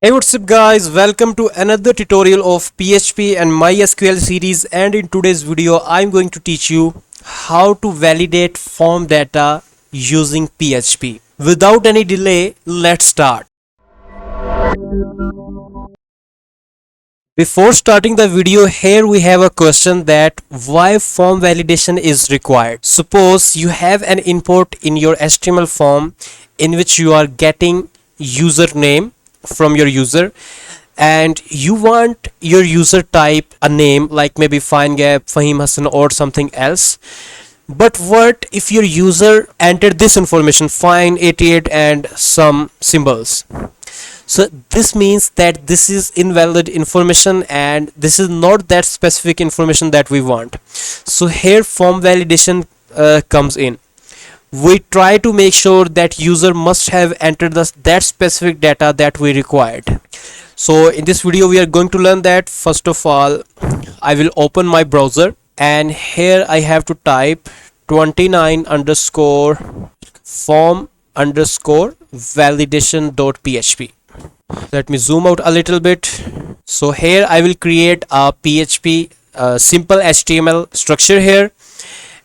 Hey, what's up guys, welcome to another tutorial of PHP and MySQL series, and in today's video I'm going to teach you how to validate form data using PHP. Without any delay, let's start. Before starting the video, here we have a question that why form validation is required. Suppose you have an import in your HTML form in which you are getting username from your user, and you want your user type a name like maybe FineGap, Fahim Hassan or something else. But what if your user entered this information fine88 and some symbols? So this means that this is invalid information and this is not that specific information that we want. So here form validation comes in. We try to make sure that user must have entered that specific data that we required. So in this video we are going to learn that. First of all, I will open my browser and here I have to type 29 underscore form underscore validation.php. Let me zoom out a little bit. So here I will create a PHP simple HTML structure here,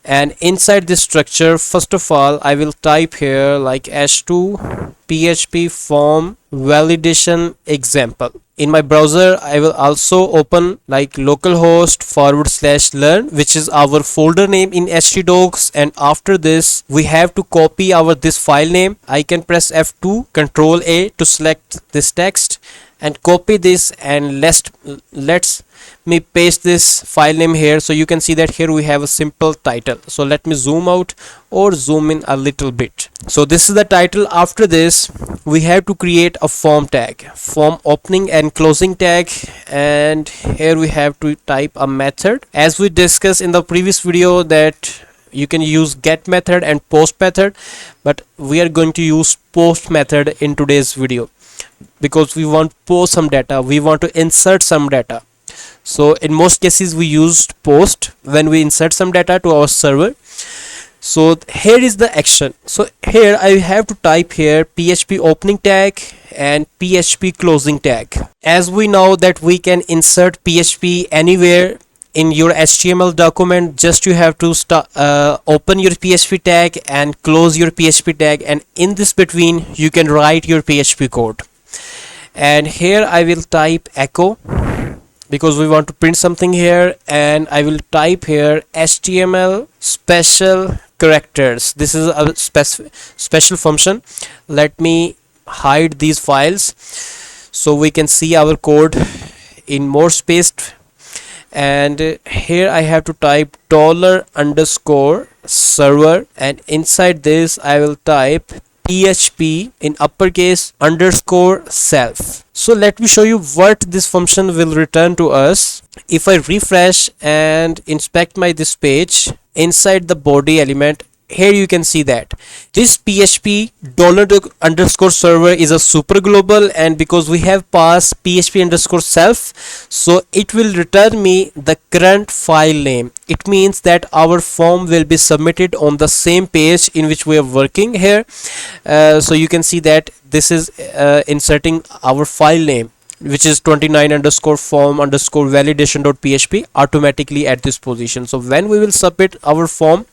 and inside this structure first of all I will type here like h2 php form validation example. In my browser I will also open like localhost /learn, which is our folder name in htdocs, and after this we have to copy this file name. I can press F2 Control A to select this text and copy this, and let's me paste this file name here. So you can see that here we have a simple title. So let me zoom out or zoom in a little bit. So this is the title. After this we have to create a form tag, form opening and closing tag, and here we have to type a method. As we discussed in the previous video that you can use get method and post method, but we are going to use post method in today's video because we want to post some data, we want to insert some data. So in most cases we used post when we insert some data to our server. So here is the action. So here I have to type here PHP opening tag and PHP closing tag. As we know that we can insert PHP anywhere in your HTML document, just you have to open your PHP tag and close your PHP tag, and in this between you can write your PHP code. And here I will type echo because we want to print something here, and I will type here HTML special characters. This is a special function. Let me hide these files so we can see our code in more spaced. And here I have to type $_server, and inside this I will type PHP in uppercase underscore self. So let me show you what this function will return to us. If I refresh and inspect this page, inside the body element, here you can see that this PHP $_server is a super global, and because we have passed PHP underscore self, so it will return me the current file name. It means that our form will be submitted on the same page in which we are working here. So you can see that this is inserting our file name, which is 29 underscore form underscore validation.php automatically at this position. So when we will submit our form,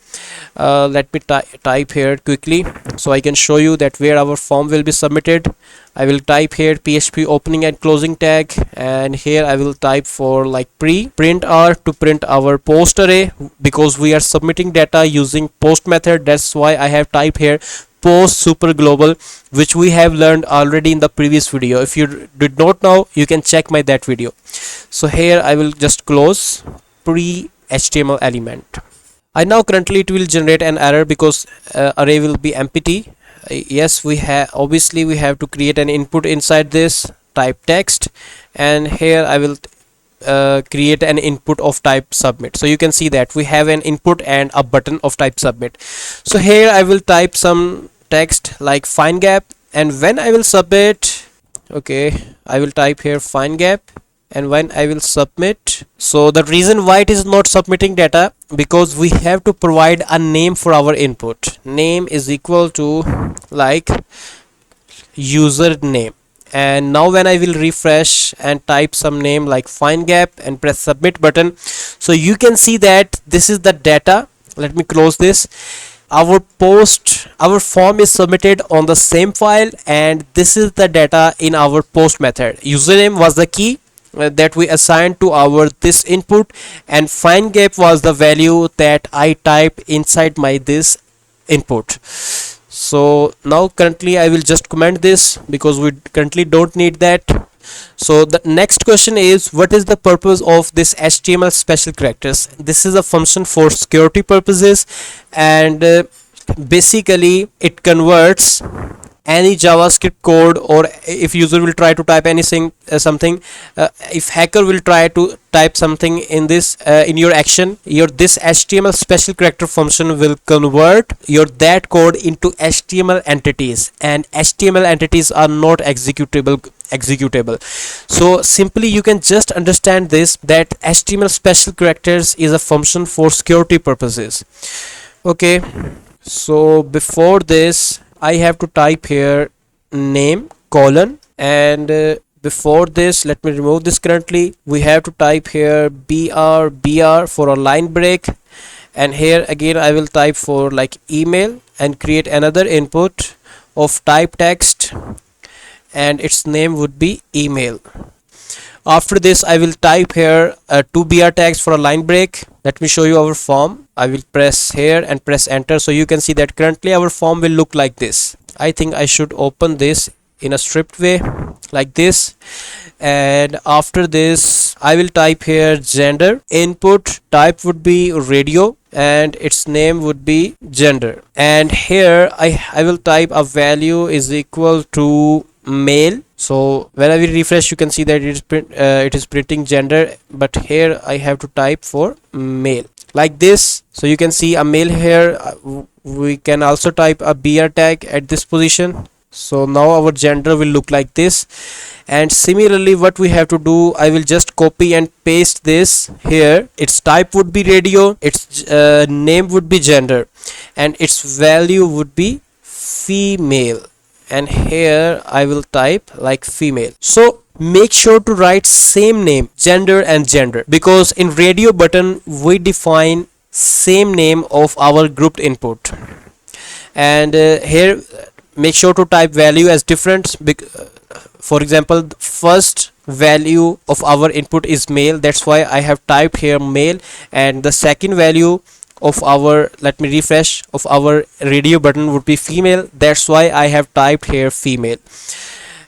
let me type here quickly so I can show you that where our form will be submitted. I will type here PHP opening and closing tag, and here I will type for like print r to print our post array because we are submitting data using post method. That's why I have typed here post super global, which we have learned already in the previous video. If you did not know, you can check that video. So here I will just close pre HTML element. I now currently it will generate an error because array will be empty. Yes, we have obviously we have to create an input inside this, type text, and here I will create an input of type submit. So you can see that we have an input and a button of type submit. So here I will type some text like FineGap, and when I will submit, okay, I will type here FineGap, and when I will submit, so the reason why it is not submitting data, because we have to provide a name for our input. Name is equal to like username, and now when I will refresh and type some name like fine gap and press submit button, so you can see that this is the data. Let me close this. Our form is submitted on the same file, and this is the data in our post method. Username was the key that we assigned to our this input, and fine gap was the value that I typed inside my this input. So now currently I will just comment this because we currently don't need that. So the next question is, what is the purpose of this HTML special characters? This is a function for security purposes, and basically it converts any JavaScript code, or if user will try to type anything if hacker will try to type something in this in your action, your this HTML special character function will convert your that code into HTML entities, and HTML entities are not executable. So simply you can just understand this, that HTML special characters is a function for security purposes. Okay, so before this I have to type here name colon, and before this, let me remove this. Currently we have to type here br for a line break, and here again I will type for like email and create another input of type text, and its name would be email. After this I will type here two br tags for a line break. Let me show you our form. I will press here and press enter, so you can see that currently our form will look like this. I think I should open this in a stripped way like this, and after this I will type here gender. Input type would be radio, and its name would be gender, and here I will type a value is equal to male. So when I will refresh, you can see that it is printing gender, but here I have to type for male like this. So you can see a male here. We can also type a br tag at this position. So now our gender will look like this, and similarly what we have to do, I will just copy and paste this here. Its type would be radio, its name would be gender, and its value would be female, and here I will type like female. So make sure to write same name, gender and gender, because in radio button we define same name of our grouped input, and here make sure to type value as different. For example, the first value of our input is male, that's why I have typed here male, and the second value of our, let me refresh, of our radio button would be female, that's why I have typed here female.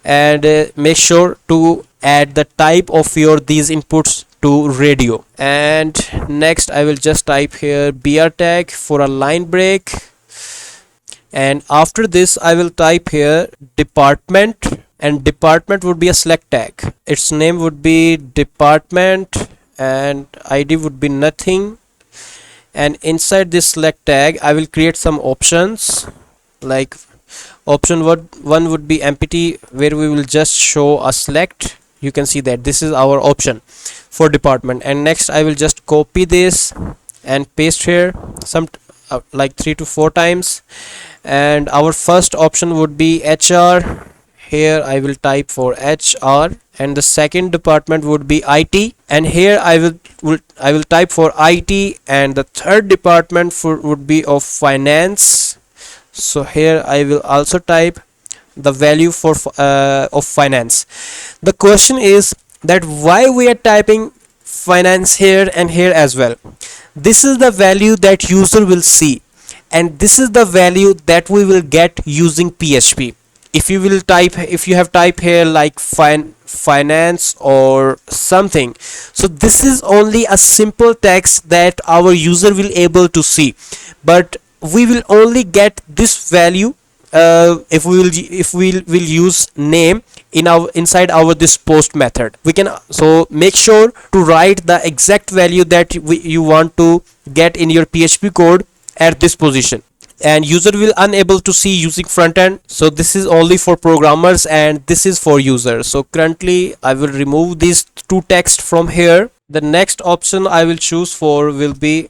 And make sure to add the type of your these inputs to radio. And next I will just type here br tag for a line break, and after this I will type here department, and department would be a select tag. Its name would be department, and id would be nothing, and inside this select tag I will create some options. Like option one would be empty, where we will just show a select. You can see that this is our option for department, and next I will just copy this and paste here some like 3 to 4 times, and our first option would be HR. Here I will type for HR, and the second department would be IT, and here I will type for IT, and the third department would be of finance. So here I will also type the value for of finance. The question is that why we are typing finance here and here as well. This is the value that user will see, and this is the value that we will get using PHP. If you will type, if you have typed here like finance or something, so this is only a simple text that our user will able to see, but we will only get this value if we will use name in our inside our this post method. We can, so make sure to write the exact value that you want to get in your PHP code at this position, and user will unable to see using front end. So this is only for programmers and this is for users. So currently I will remove these two text from here. The next option I will choose for will be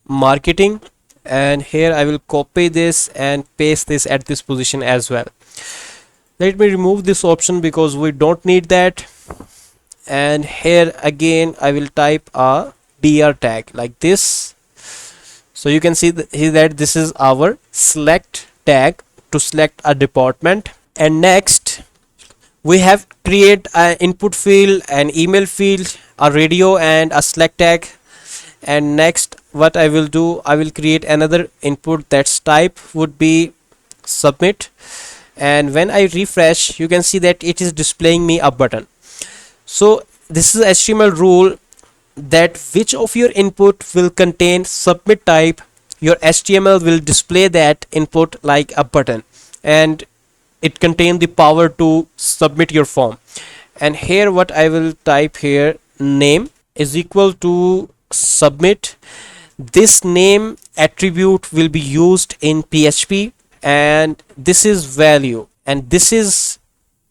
marketing, and here I will copy this and paste this at this position as well. Let me remove this option because we don't need that. And here again I will type a dr tag like this. So you can see here that this is our select tag to select a department. And next we have create an input field, an email field, a radio, and a select tag. And next what I will do, I will create another input that's type would be submit. And when I refresh, you can see that it is displaying me a button. So this is HTML rule that which of your input will contain submit type, your HTML will display that input like a button, and it contains the power to submit your form. And here what I will type here, name is equal to submit. This name attribute will be used in PHP, and this is value, and this is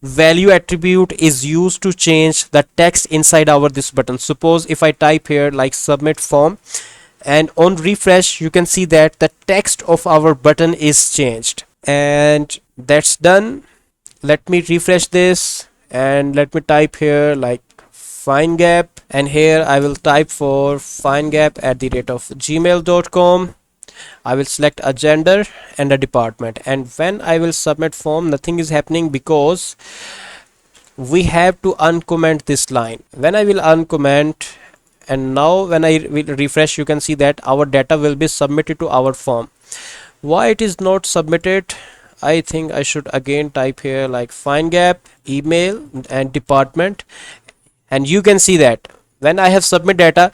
value attribute is used to change the text inside our this button. Suppose if I type here like submit form, and on refresh you can see that the text of our button is changed. And that's done. Let me refresh this and let me type here like find gap, and here I will type for findgap at the rate of gmail.com. I will select a gender and a department, and when I will submit form, nothing is happening because we have to uncomment this line. When I will uncomment, and now when I will refresh, you can see that our data will be submitted to our form. Why it is not submitted? I think I should again type here like find gap, email, and department, and you can see that when I have submit data,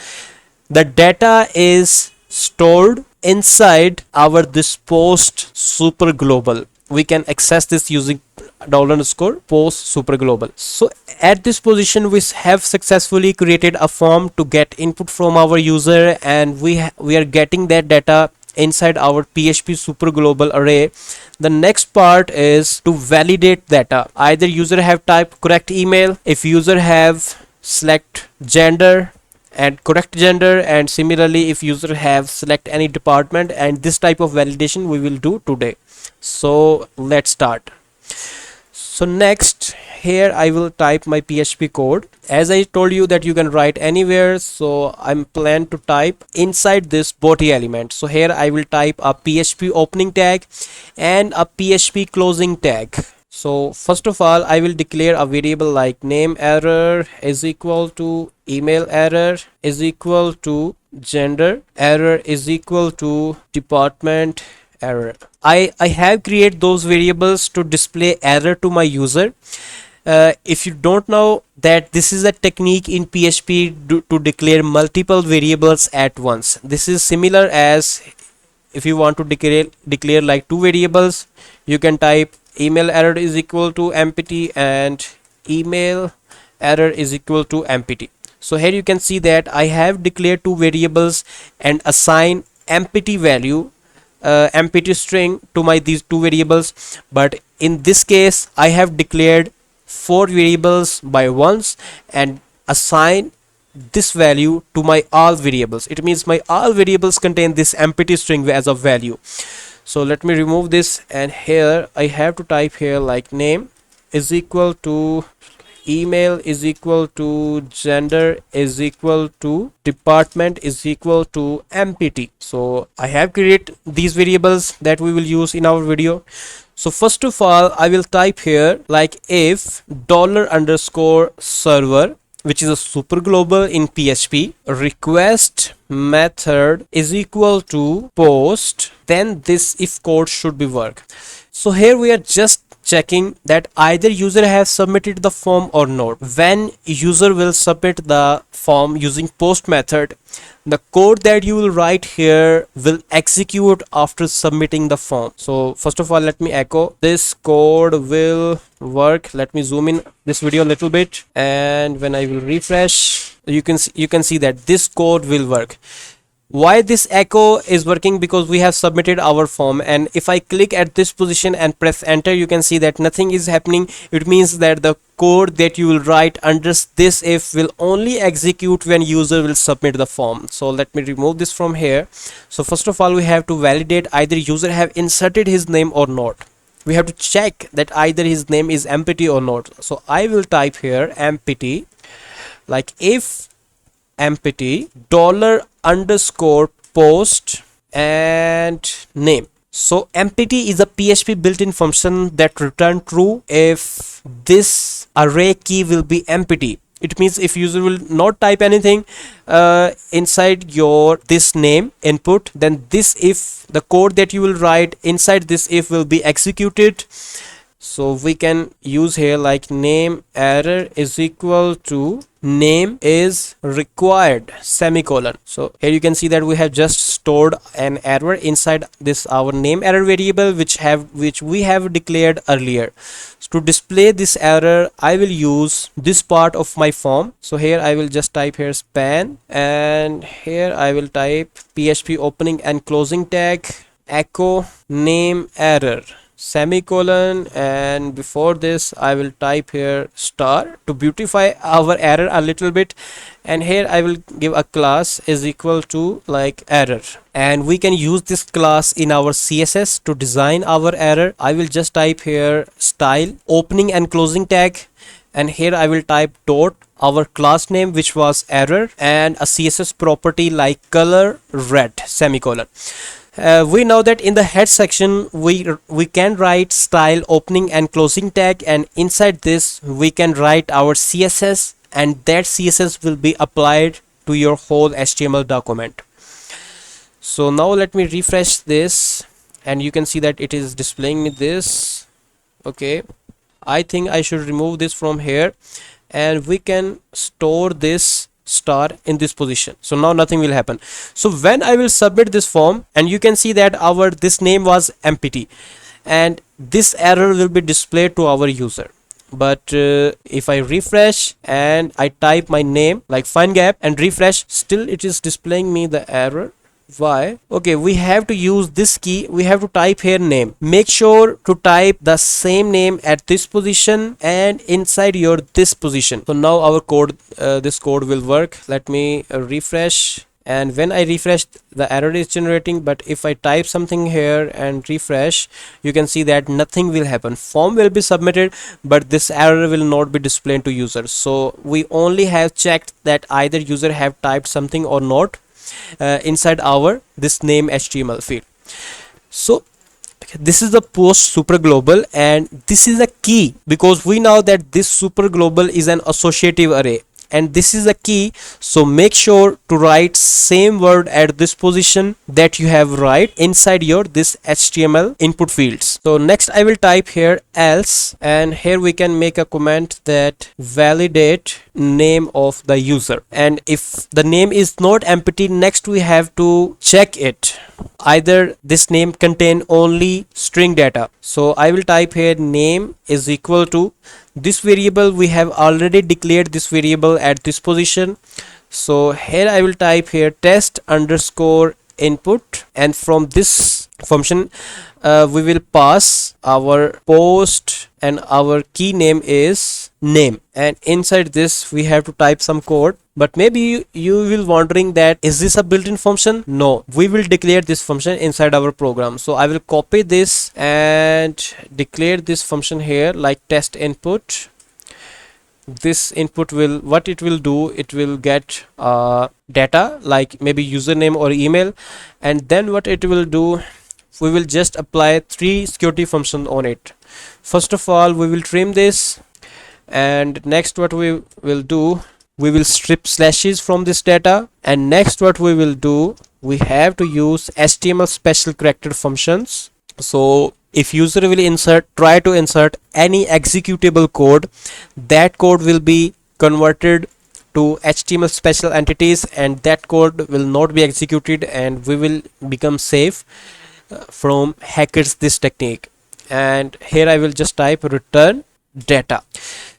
the data is stored inside our this post super global. We can access this using $_ post super global. So at this position we have successfully created a form to get input from our user, and we are getting that data inside our PHP super global array. The next part is to validate data. Either user have typed correct email, if user have select gender and correct gender, and similarly if user have select any department, and this type of validation we will do today. So let's start. So next here I will type my PHP code. As I told you that you can write anywhere, so I'm plan to type inside this body element. So here I will type a PHP opening tag and a PHP closing tag. So first of all I will declare a variable like name error is equal to email error is equal to gender error is equal to department error. I have created those variables to display error to my user. If you don't know that this is a technique in PHP to declare multiple variables at once. This is similar as if you want to declare like two variables, you can type email error is equal to empty and email error is equal to empty. So here you can see that I have declared two variables and assign empty value, empty string to my these two variables. But in this case I have declared four variables by once and assign this value to my all variables. It means my all variables contain this empty string as a value. So let me remove this, and here I have to type here like name is equal to email is equal to gender is equal to department is equal to empty. So I have created these variables that we will use in our video. So first of all I will type here like if $_server, which is a super global in PHP, request method is equal to post, then this if code should be work. So here we are just checking that either user has submitted the form or not. When user will submit the form using post method, the code that you will write here will execute after submitting the form. So first of all let me echo this code will work. Let me zoom in this video a little bit, and when I will refresh you can see that this code will work. Why this echo is working? Because we have submitted our form, and if I click at this position and press enter, you can see that nothing is happening. It means that the code that you will write under this if will only execute when user will submit the form. So let me remove this from here. So first of all we have to validate either user have inserted his name or not. we have to check that either his name is empty or not. So I will type here empty, like if empty dollar underscore post and name. So empty is a PHP built-in function that return true if this array key will be empty. It means if user will not type anything inside your this name input, then this if the code that you will write inside this if will be executed. So we can use here like name error is equal to name is required semicolon. So here you can see that we have just stored an error inside this our name error variable which we have declared earlier. So to display this error I will use this part of my form. So here I will just type here span, and here I will type PHP opening and closing tag echo name error semicolon, and before this I will type here star to beautify our error a little bit, and here I will give a class is equal to like error, and we can use this class in our CSS to design our error. I will just type here style opening and closing tag, and here I will type dot our class name which was error and a CSS property like color red semicolon. We know that in the head section we can write style opening and closing tag, and inside this we can write our CSS, and that CSS will be applied to your whole HTML document. So now let me refresh this, and you can see that it is displaying me this. Okay, I think I should remove this from here, and we can store this star in this position. So now nothing will happen. So when I will submit this form, and you can see that our this name was empty, and this error will be displayed to our user. But if I refresh and I type my name like find gap and refresh, still it is displaying me the error. Why? Okay, we have to use this key. We have to type here name. Make sure to type the same name at this position and inside your this position. So now our code, this code will work. Let me refresh, and when I refresh the error is generating, but if I type something here and refresh, you can see that nothing will happen. Form will be submitted, but this error will not be displayed to user. So we only have checked that either user have typed something or not inside our this name HTML field. So this is the post super global, and this is a key because we know that this super global is an associative array, and this is a key. So make sure to write same word at this position that you have write inside your this HTML input fields. So next I will type here else, and here we can make a comment that validate name of the user, and if the name is not empty, next we have to check it either this name contain only string data. So I will type here name is equal to this variable. We have already declared this variable at this position. So here I will type here test underscore input, and from this function we will pass our post, and our key name is name, and inside this we have to type some code. But maybe you will wondering that is this a built-in function? No, we will declare this function inside our program. So I will copy this and declare this function here like test input. This input will, what it will do, it will get data like maybe username or email, and then what it will do, we will just apply 3 security functions on it. First of all, we will trim this, and next what we will do, we will strip slashes from this data, and next what we will do, we have to use HTML special character functions. So if user will try to insert any executable code, that code will be converted to HTML special entities, and that code will not be executed, and we will become safe from hackers this technique. And here I will just type return data.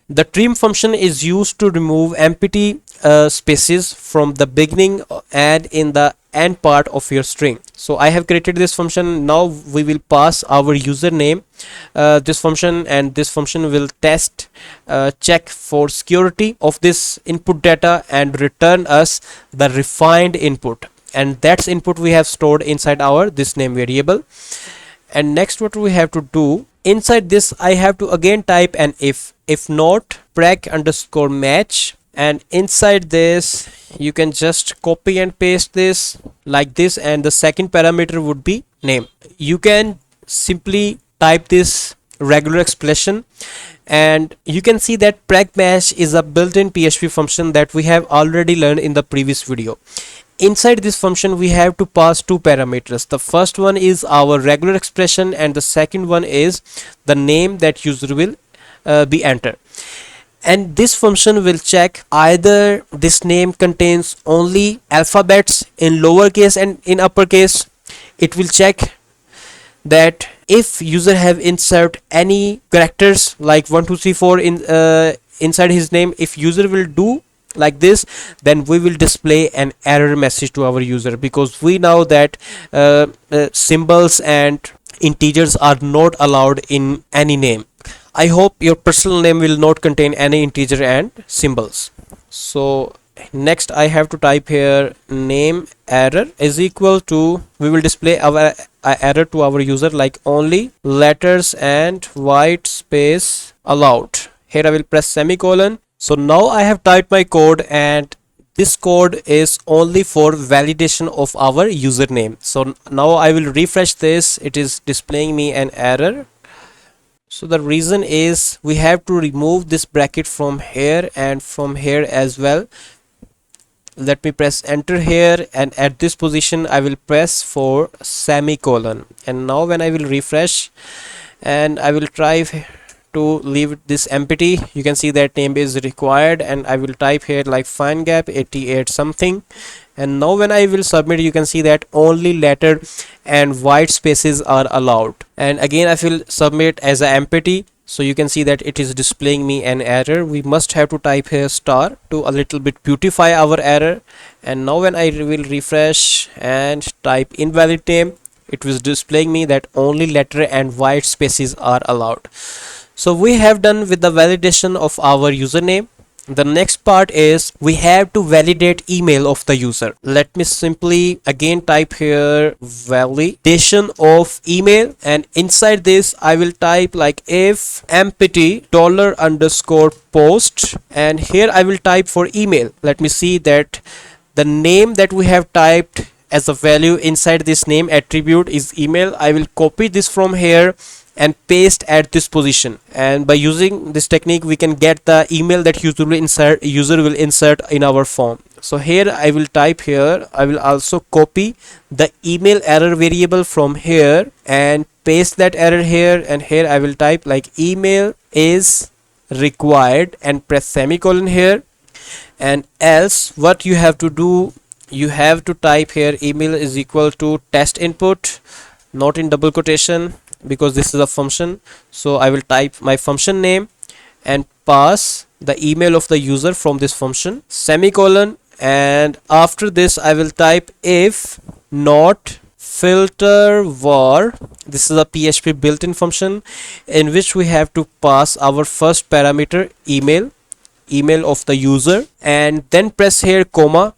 The trim function is used to remove empty spaces from the beginning and in the end part of your string. So I have created this function. Now we will pass our username this function, and this function will test check for security of this input data and return us the refined input, and that's input we have stored inside our this name variable. And next what we have to do, inside this I have to again type an if not prac underscore match, and inside this you can just copy and paste this like this, and the second parameter would be name. You can simply type this regular expression, and you can see that prac match is a built-in PHP function that we have already learned in the previous video. Inside this function we have to pass two parameters. The first one is our regular expression, and the second one is the name that user will be entered. And this function will check either this name contains only alphabets in lowercase and in uppercase. It will check that if user have insert any characters like 1 2 3 4 in inside his name, if user will do like this, then we will display an error message to our user, because we know that symbols and integers are not allowed in any name. I hope your personal name will not contain any integer and symbols. So next I have to type here name error is equal to, we will display our error to our user like only letters and white space allowed. Here I will press semicolon. So now I have typed my code, and this code is only for validation of our username. So now I will refresh this. It is displaying me an error. So the reason is we have to remove this bracket from here and from here as well. Let me press enter here, and at this position I will press for semicolon. And now when I will refresh and I will try to leave this empty, you can see that name is required, and I will type here like fine gap 88 something. And now when I will submit, you can see that only letter and white spaces are allowed. And again I will submit as a empty, so you can see that it is displaying me an error. We must have to type here star to a little bit beautify our error. And now when I will refresh and type invalid name, it was displaying me that only letter and white spaces are allowed. So we have done with the validation of our username. The next part is we have to validate email of the user. Let me simply again type here validation of email, and inside this I will type like if empty $_post, and here I will type for email. Let me see that the name that we have typed as a value inside this name attribute is email. I will copy this from here and paste at this position, and by using this technique we can get the email that user will insert in our form. So here I will type here, I will also copy the email error variable from here and paste that error here, and here I will type like email is required and press semicolon here. And else what you have to do, you have to type here email is equal to test input, not in double quotation because this is a function. So I will type my function name and pass the email of the user from this function, semicolon, and after this I will type if not filter var. This is a PHP built-in function in which we have to pass our first parameter email of the user, and then press here comma,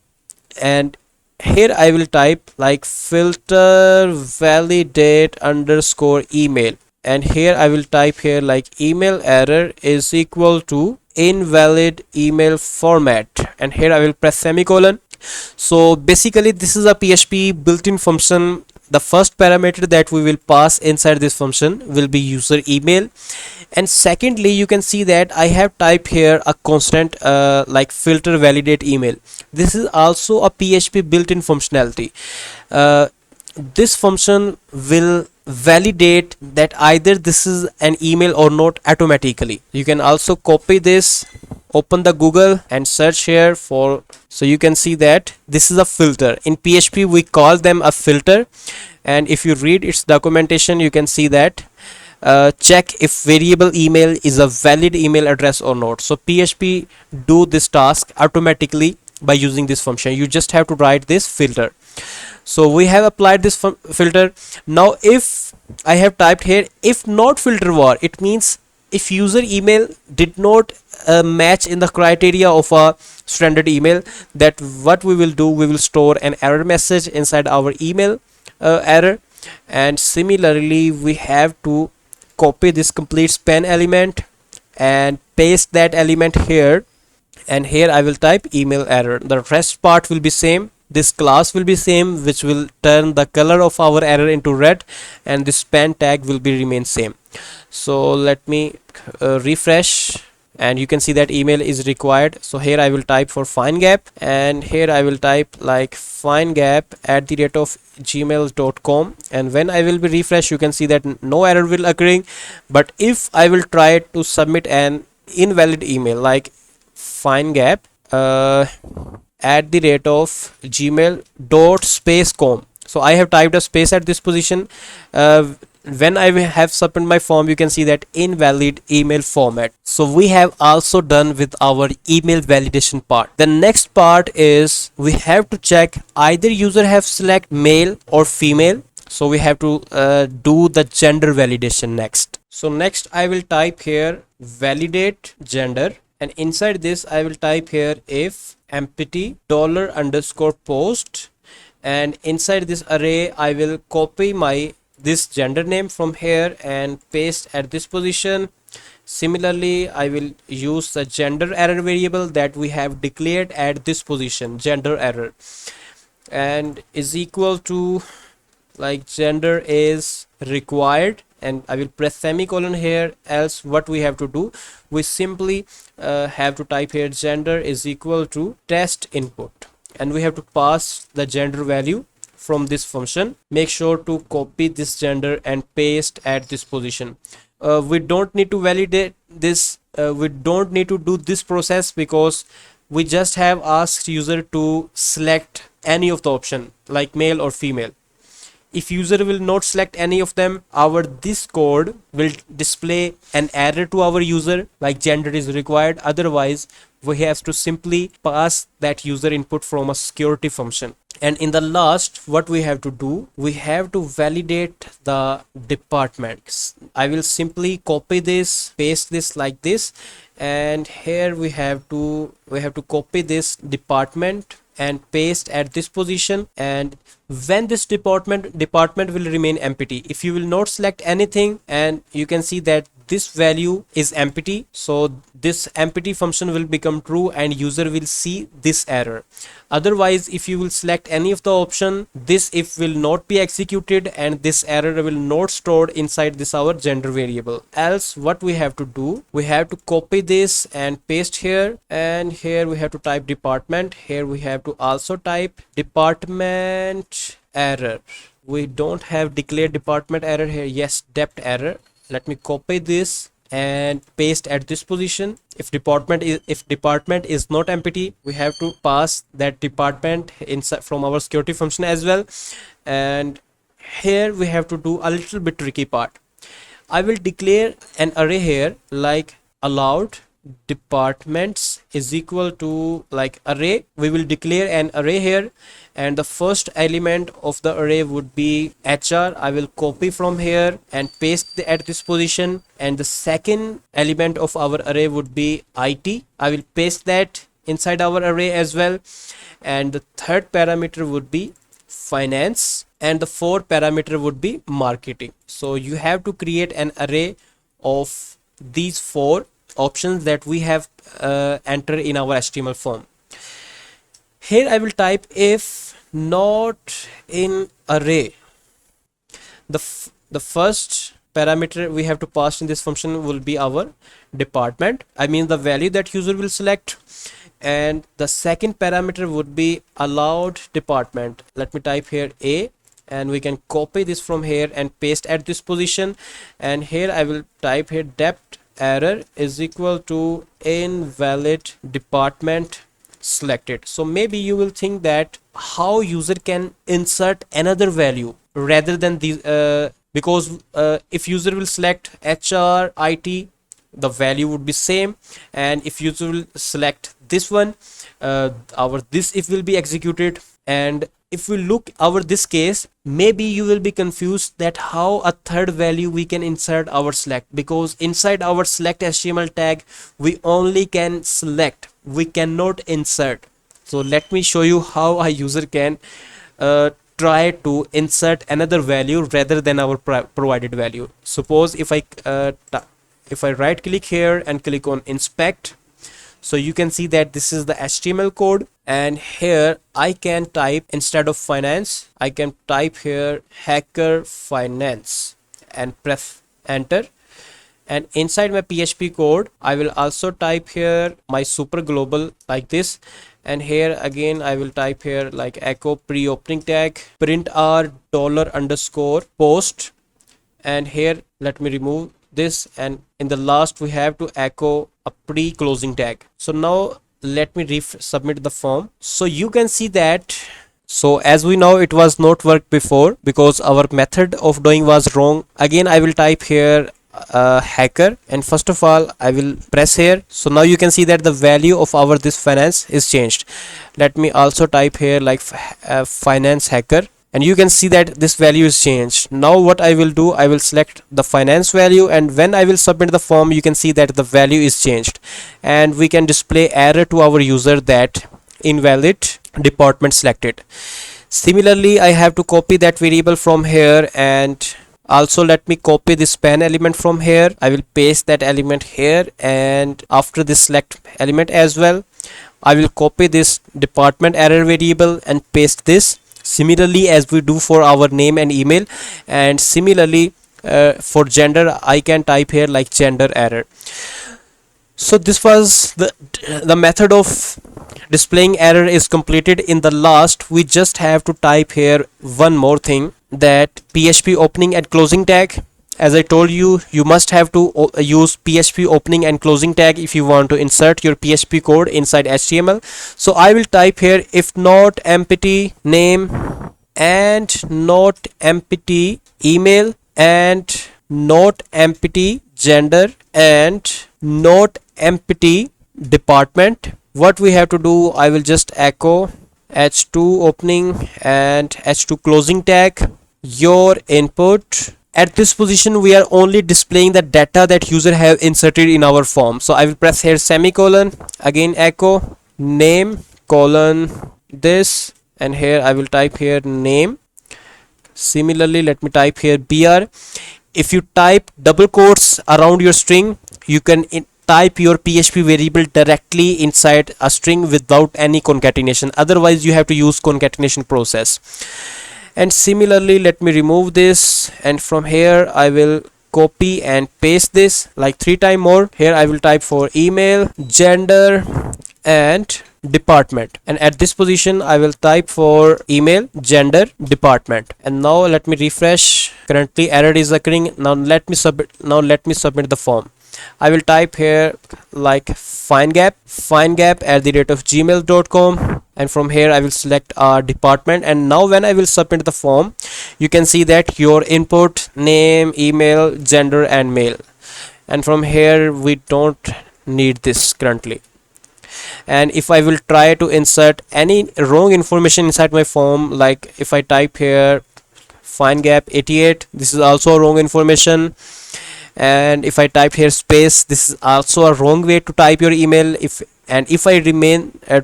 and here I will type like filter validate underscore email, and here I will type here like email error is equal to invalid email format, and here I will press semicolon. So basically this is a PHP built-in function. The first parameter that we will pass inside this function will be user email, and secondly you can see that I have typed here a constant like filter validate email. This is also a PHP built-in functionality. This function will validate that either this is an email or not automatically. You can also copy this, open the Google and search here for, so you can see that this is a filter. In PHP we call them a filter, and if you read its documentation you can see that check if variable email is a valid email address or not. So PHP do this task automatically by using this function. You just have to write this filter. So we have applied this filter. Now if I have typed here if not filter var, it means if user email did not match in the criteria of a standard email, that what we will do, we will store an error message inside our email error. And similarly we have to copy this complete span element and paste that element here, and here I will type email error. The rest part will be same, this class will be same, which will turn the color of our error into red, and this span tag will be remain same. So let me refresh, and you can see that email is required. So here I will type for find gap, and here I will type like find gap at the rate of gmail.com, and when I will be refresh, you can see that no error will occurring. But if I will try to submit an invalid email like find gap at the rate of gmail dot space com, so I have typed a space at this position. When I have submitted my form, you can see that invalid email format. So we have also done with our email validation part. The next part is we have to check either user have select male or female. So we have to do the gender validation next. So next I will type here validate gender, and inside this I will type here if empty dollar underscore post, and inside this array I will copy my this gender name from here and paste at this position. Similarly, I will use the gender error variable that we have declared at this position, gender error, and is equal to like gender is required, and I will press semicolon here. Else what we have to do, we simply have to type here gender is equal to test input, and we have to pass the gender value from this function. Make sure to copy this gender and paste at this position. We don't need to validate this, we don't need to do this process, because we just have asked user to select any of the option like male or female. If user will not select any of them, our this code will display an error to our user like gender is required. Otherwise we have to simply pass that user input from a security function. And in the last, what we have to do, we have to validate the departments. I will simply copy this, paste this like this, and here we have to copy this department and paste at this position. And when this department will remain empty, if you will not select anything, and you can see that this value is empty, so this empty function will become true and user will see this error. Otherwise, if you will select any of the option, this if will not be executed and this error will not stored inside this our gender variable. Else what we have to do, we have to copy this and paste here, and here we have to type department. Here we have to also type department error. We don't have declared department error here. Yes, depth error. Let me copy this and paste at this position. If department is not empty, we have to pass that department inside from our security function as well. And here we have to do a little bit tricky part. I will declare an array here like allowed departments is equal to like array. We will declare an array here, and the first element of the array would be HR. I will copy from here and paste at this position, and the second element of our array would be IT. I will paste that inside our array as well, and the third parameter would be finance, and the fourth parameter would be marketing. So you have to create an array of these four options that we have entered in our HTML form. Here I will type if not in array. The first parameter we have to pass in this function will be our department, I mean the value that user will select, and the second parameter would be allowed department. Let me type here A, and we can copy this from here and paste at this position. And here I will type here depth error is equal to invalid department selected. So maybe you will think that how user can insert another value rather than these, because if user will select HR IT, the value would be same, and if user will select this one, our this if will be executed. And if we look our this case, maybe you will be confused that how a third value we can insert our select, because inside our select HTML tag we only can select, we cannot insert. So let me show you how a user can try to insert another value rather than our provided value. Suppose if I right click here and click on inspect, so you can see that this is the HTML code, and here I can type, instead of finance, I can type here hacker finance and press enter. And inside my PHP code I will also type here my super global like this, and here again I will type here like echo pre-opening tag print r dollar underscore post, and here let me remove this, and in the last we have to echo a pre-closing tag. So now let me submit the form. So you can see that, so as we know, it was not worked before because our method of doing was wrong. Again I will type here hacker, and first of all I will press here. So now you can see that the value of our this finance is changed. Let me also type here like finance hacker, and you can see that this value is changed. Now what I will do, I will select the finance value, and when I will submit the form, you can see that the value is changed, and we can display error to our user that invalid department selected. Similarly, I have to copy that variable from here, and also let me copy this span element from here. I will paste that element here, and after this select element as well, I will copy this department error variable and paste this. Similarly as we do for our name and email, and similarly for gender I can type here like gender error. So this was the method of displaying error is completed. In the last we just have to type here one more thing, that PHP opening and closing tag. As I told you, you must have to use PHP opening and closing tag if you want to insert your PHP code inside HTML. So I will type here if not empty name and not empty email and not empty gender and not empty department. What we have to do, I will just echo h2 opening and h2 closing tag your input. At this position we are only displaying the data that user have inserted in our form. So I will press here semicolon, again echo name colon this, and here I will type here name. Similarly let me type here br. If you type double quotes around your string, you can type your PHP variable directly inside a string without any concatenation. Otherwise you have to use concatenation process. And similarly let me remove this, and from here I will copy and paste this like 3 times more. Here I will type for email, gender and department, and at this position I will type for email, gender, department. And now let me refresh. Currently error is occurring. Now let me submit the form. I will type here like findgap @gmail.com, and from here I will select our department. And now when I will submit the form, you can see that your input name, email, gender and male, and from here we don't need this currently. And if I will try to insert any wrong information inside my form, like if I type here findgap 88, this is also wrong information. And if I type here space, this is also a wrong way to type your email. If I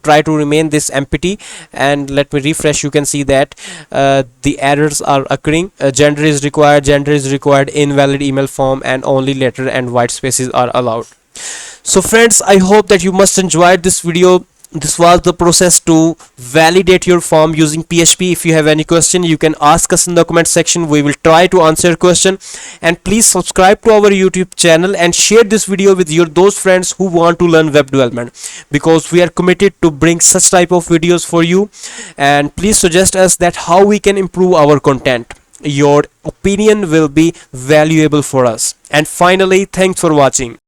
try to remain this empty and let me refresh, you can see that the errors are occurring. Gender is required, invalid email form, and only letter and white spaces are allowed. So friends, I hope that you must enjoyed this video. This was the process to validate your form using PHP. If you have any question, you can ask us in the comment section. We will try to answer your question. And please subscribe to our YouTube channel and share this video with those friends who want to learn web development, because we are committed to bring such type of videos for you. And please suggest us that how we can improve our content. Your opinion will be valuable for us. And finally, thanks for watching.